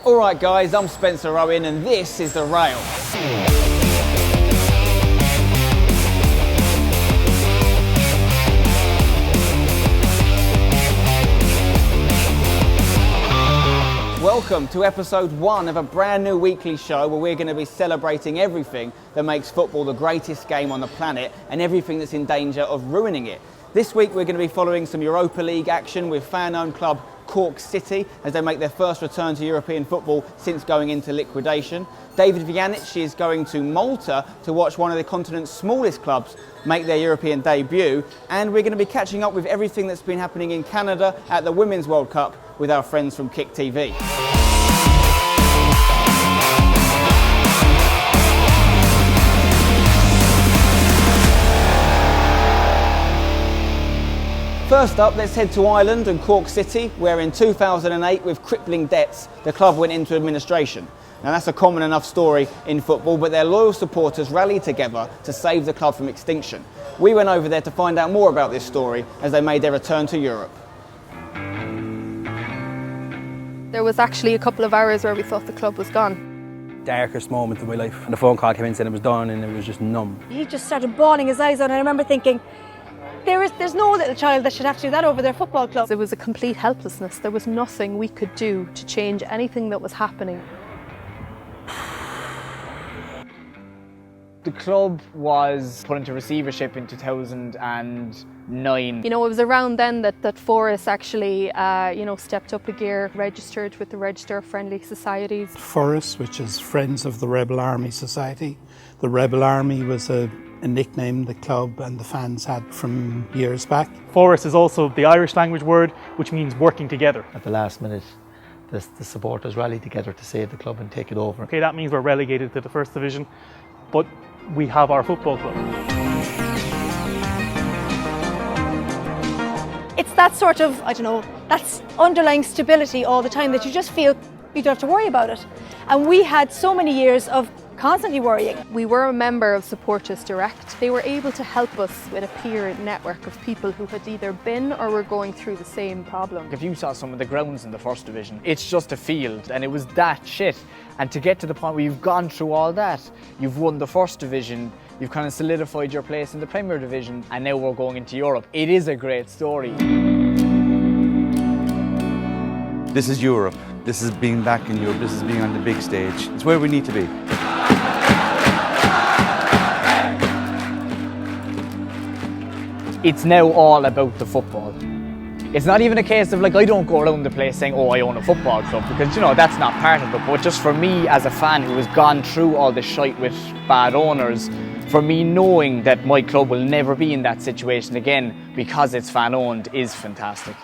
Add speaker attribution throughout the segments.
Speaker 1: Alright guys, I'm Spencer Owen and this is The Rail. Welcome to episode 1 of a brand new weekly show where we're going to be celebrating everything that makes football the greatest game on the planet and everything that's in danger of ruining it. This week we're going to be following some Europa League action with fan-owned club Cork City as they make their first return to European football since going into liquidation. David Vjanic is going to Malta to watch one of the continent's smallest clubs make their European debut, and we're going to be catching up with everything that's been happening in Canada at the Women's World Cup with our friends from Kick TV. First up, let's head to Ireland and Cork City, where in 2008, with crippling debts, the club went into administration. Now that's a common enough story in football, but their loyal supporters rallied together to save the club from extinction. We went over there to find out more about this story as they made their return to Europe.
Speaker 2: There was actually a couple of hours where we thought the club was gone.
Speaker 3: Darkest moment of my life. And the phone call came in saying it was done and it was just numb.
Speaker 4: He just started bawling his eyes out, and I remember thinking, there's no little child that should have to do that over their football club.
Speaker 2: There was a complete helplessness. There was nothing we could do to change anything that was happening.
Speaker 5: The club was put into receivership in 2009.
Speaker 2: You know, it was around then that Forest actually, stepped up a gear, registered with the Register of Friendly Societies.
Speaker 6: Forest, which is Friends of the Rebel Army Society. The Rebel Army was a nickname the club and the fans had from years back.
Speaker 7: Forest is also the Irish language word, which means working together.
Speaker 8: At the last minute, the supporters rallied together to save the club and take it over.
Speaker 7: Okay, that means we're relegated to the first division, but we have our football club.
Speaker 4: It's that sort of, that's underlying stability all the time that you just feel you don't have to worry about it. And we had so many years of constantly worrying.
Speaker 2: We were a member of Supporters Direct. They were able to help us with a peer network of people who had either been or were going through the same problem.
Speaker 5: If you saw some of the grounds in the first division, it's just a field and it was that shit. And to get to the point where you've gone through all that, you've won the first division, you've kind of solidified your place in the Premier Division, and now we're going into Europe. It is a great story.
Speaker 9: This is Europe. This is being back in Europe. This is being on the big stage. It's where we need to be.
Speaker 5: It's now all about the football. It's not even a case of I don't go around the place saying, oh, I own a football club, because that's not part of it. But just for me as a fan who has gone through all the shite with bad owners, for me knowing that my club will never be in that situation again because it's fan owned is fantastic.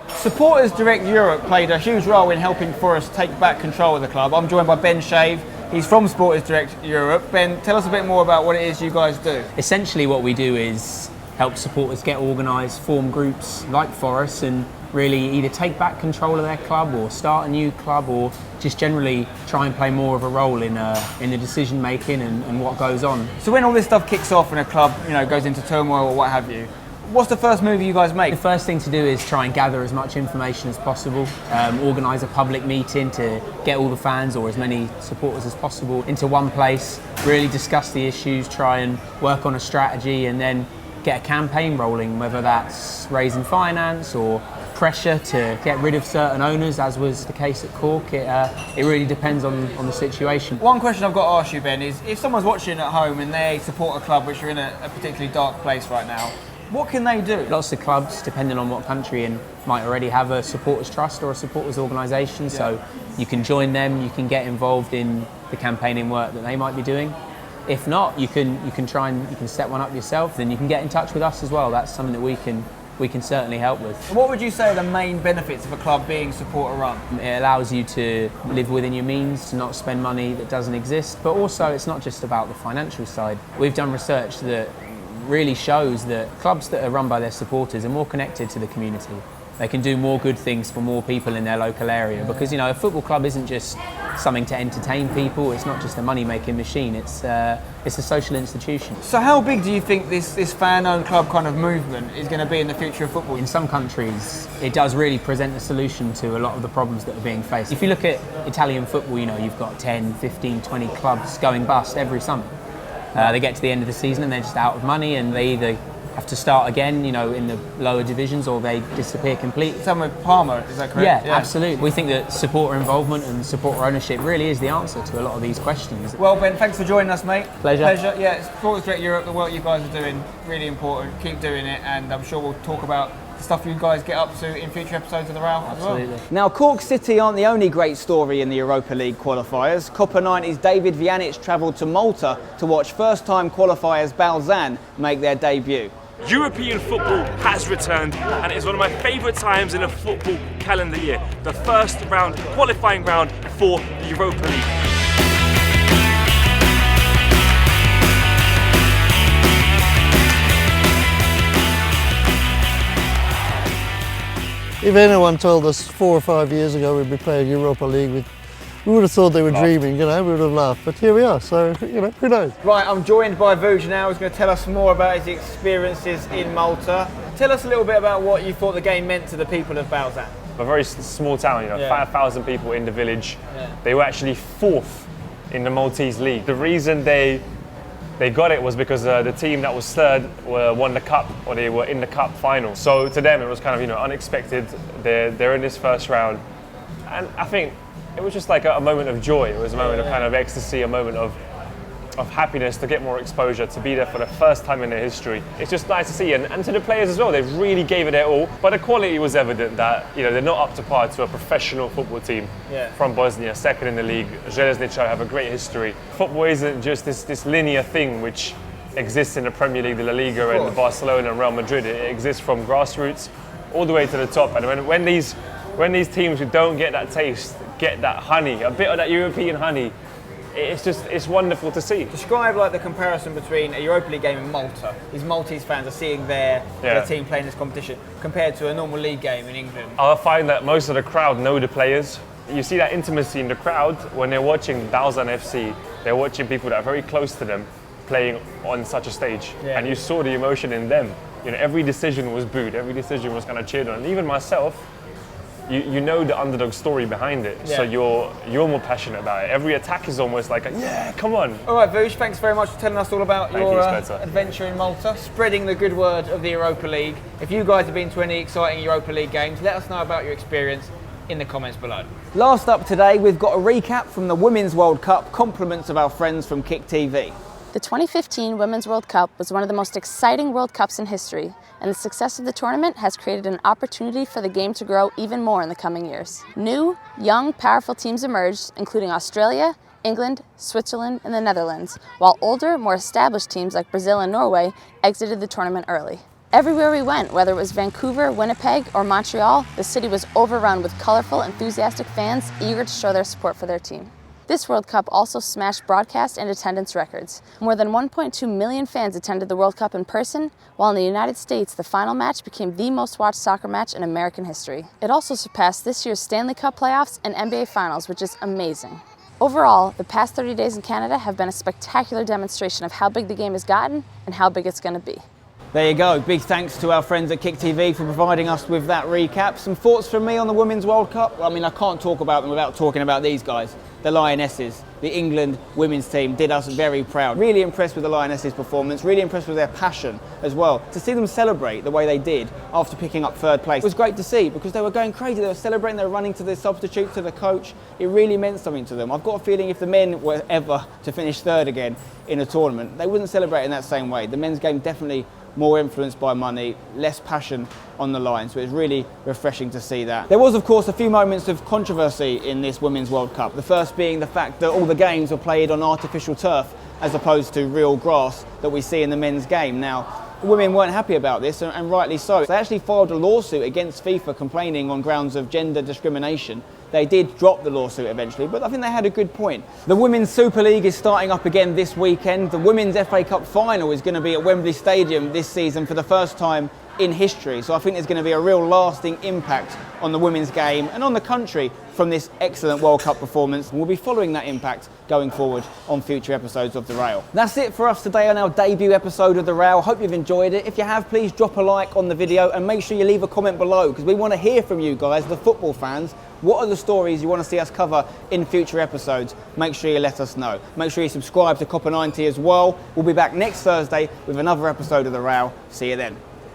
Speaker 1: Supporters Direct Europe played a huge role in helping Forest take back control of the club. I'm joined by Ben Shave. He's from Supporters Direct Europe. Ben, tell us a bit more about what it is you guys do.
Speaker 3: Essentially what we do is help supporters get organised, form groups like Forest and really either take back control of their club or start a new club or just generally try and play more of a role in the decision making and what goes on.
Speaker 1: So when all this stuff kicks off and a club goes into turmoil or what have you, what's the first move you guys make?
Speaker 3: The first thing to do is try and gather as much information as possible, organise a public meeting to get all the fans or as many supporters as possible into one place, really discuss the issues, try and work on a strategy and then get a campaign rolling, whether that's raising finance or pressure to get rid of certain owners, as was the case at Cork. It really depends on the situation.
Speaker 1: One question I've got to ask you, Ben, is if someone's watching at home and they support a club which are in a particularly dark place right now, what can they do?
Speaker 3: Lots of clubs, depending on what country, and might already have a supporters trust or a supporters organisation, so you can join them, you can get involved in the campaigning work that they might be doing. If not, you can try and you can set one up yourself, then you can get in touch with us as well. That's something that we can certainly help with.
Speaker 1: What would you say are the main benefits of a club being supporter run?
Speaker 3: It allows you to live within your means, to not spend money that doesn't exist, but also it's not just about the financial side. We've done research that really shows that clubs that are run by their supporters are more connected to the community. they can do more good things for more people in their local area. Because, you know, a football club isn't just something to entertain people, it's not just a money-making machine, it's a social institution.
Speaker 1: So how big do you think this fan-owned club kind of movement is going to be in the future of football?
Speaker 3: In some countries, it does really present a solution to a lot of the problems that are being faced. If you look at Italian football, you know, you've got 10, 15, 20 clubs going bust every summer. They get to the end of the season and they're just out of money, and they either have to start again, you know, in the lower divisions, or they disappear completely.
Speaker 1: Same with Parma, is that correct?
Speaker 3: Yeah, absolutely. We think that supporter involvement and supporter ownership really is the answer to a lot of these questions.
Speaker 1: Well, Ben, thanks for joining us, mate.
Speaker 3: Pleasure.
Speaker 1: Yeah, Sports Direct Europe, the work you guys are doing, really important. Keep doing it, and I'm sure we'll talk about the stuff you guys get up to in future episodes of the Row as well.
Speaker 3: Absolutely.
Speaker 1: Now, Cork City aren't the only great story in the Europa League qualifiers. Copa 90's David Vjanic travelled to Malta to watch first-time qualifiers Balzan make their debut.
Speaker 10: European football has returned, and it is one of my favourite times in a football calendar year. The first round, qualifying round for the Europa League.
Speaker 11: If anyone told us 4 or 5 years ago we'd be playing Europa League, we would have thought they were dreaming, you know, we would have laughed. But here we are, so, you know, who knows?
Speaker 1: Right, I'm joined by Vuj now, who's going to tell us more about his experiences in Malta. Tell us a little bit about what you thought the game meant to the people of Balzan.
Speaker 10: A very small town, you know, 5,000 people in the village. They were actually 4th in the Maltese league. The reason they got it was because the team that was 3rd won the cup, or they were in the cup final. So to them it was kind of, you know, unexpected. They're in this first round, and I think it was just like a moment of joy. It was a moment of kind of ecstasy, a moment of happiness to get more exposure, to be there for the first time in their history. It's just nice to see, and to the players as well. They really gave it their all, but the quality was evident that, you know, they're not up to par to a professional football team from Bosnia, 2nd in the league. Željezničar have a great history. Football isn't just this linear thing which exists in the Premier League, the La Liga, and the Barcelona and Real Madrid. It exists from grassroots all the way to the top. And when these teams who don't get that taste get that honey, a bit of that European honey, it's wonderful to see.
Speaker 1: Describe like the comparison between a Europa League game in Malta. These Maltese fans are seeing their team playing this competition compared to a normal league game in England.
Speaker 10: I find that most of the crowd know the players. You see that intimacy in the crowd when they're watching Balzan FC. They're watching people that are very close to them playing on such a stage, and you saw the emotion in them. You know, every decision was booed, every decision was kind of cheered on, and even myself. You know the underdog story behind it, so you're more passionate about it. Every attack is almost like come on.
Speaker 1: All right, Vuj, thanks very much for telling us all about your adventure in Malta, spreading the good word of the Europa League. If you guys have been to any exciting Europa League games, let us know about your experience in the comments below. Last up today, we've got a recap from the Women's World Cup, compliments of our friends from Kick TV.
Speaker 12: The 2015 Women's World Cup was one of the most exciting World Cups in history, and the success of the tournament has created an opportunity for the game to grow even more in the coming years. New, young, powerful teams emerged, including Australia, England, Switzerland, and the Netherlands, while older, more established teams like Brazil and Norway exited the tournament early. Everywhere we went, whether it was Vancouver, Winnipeg, or Montreal, the city was overrun with colorful, enthusiastic fans eager to show their support for their team. This World Cup also smashed broadcast and attendance records. More than 1.2 million fans attended the World Cup in person, while in the United States, the final match became the most watched soccer match in American history. It also surpassed this year's Stanley Cup playoffs and NBA Finals, which is amazing. Overall, the past 30 days in Canada have been a spectacular demonstration of how big the game has gotten and how big it's going to be.
Speaker 1: There you go. Big thanks to our friends at Kick TV for providing us with that recap. Some thoughts from me on the Women's World Cup. Well, I mean, I can't talk about them without talking about these guys. The Lionesses, the England women's team, did us very proud. Really impressed with the Lionesses' performance, really impressed with their passion as well. To see them celebrate the way they did after picking up 3rd place was great to see, because they were going crazy. They were celebrating, they were running to the substitute, to the coach. It really meant something to them. I've got a feeling if the men were ever to finish 3rd again in a tournament, they wouldn't celebrate in that same way. The men's game definitely more influenced by money, less passion on the line, so it's really refreshing to see that. There was, of course, a few moments of controversy in this Women's World Cup, the first being the fact that all the games were played on artificial turf as opposed to real grass that we see in the men's game. Now, the women weren't happy about this, and rightly so. They actually filed a lawsuit against FIFA complaining on grounds of gender discrimination. They did drop the lawsuit eventually, but I think they had a good point. The Women's Super League is starting up again this weekend. The Women's FA Cup final is going to be at Wembley Stadium this season for the first time in history. So I think there's going to be a real lasting impact on the women's game and on the country from this excellent World Cup performance, and we'll be following that impact going forward on future episodes of The Rail. That's it for us today on our debut episode of The Rail. Hope you've enjoyed it. If you have, please drop a like on the video and make sure you leave a comment below, because we want to hear from you guys, the football fans. What are the stories you want to see us cover in future episodes? Make sure you let us know. Make sure you subscribe to Copper 90 as well. We'll be back next Thursday with another episode of The Rail. See you then.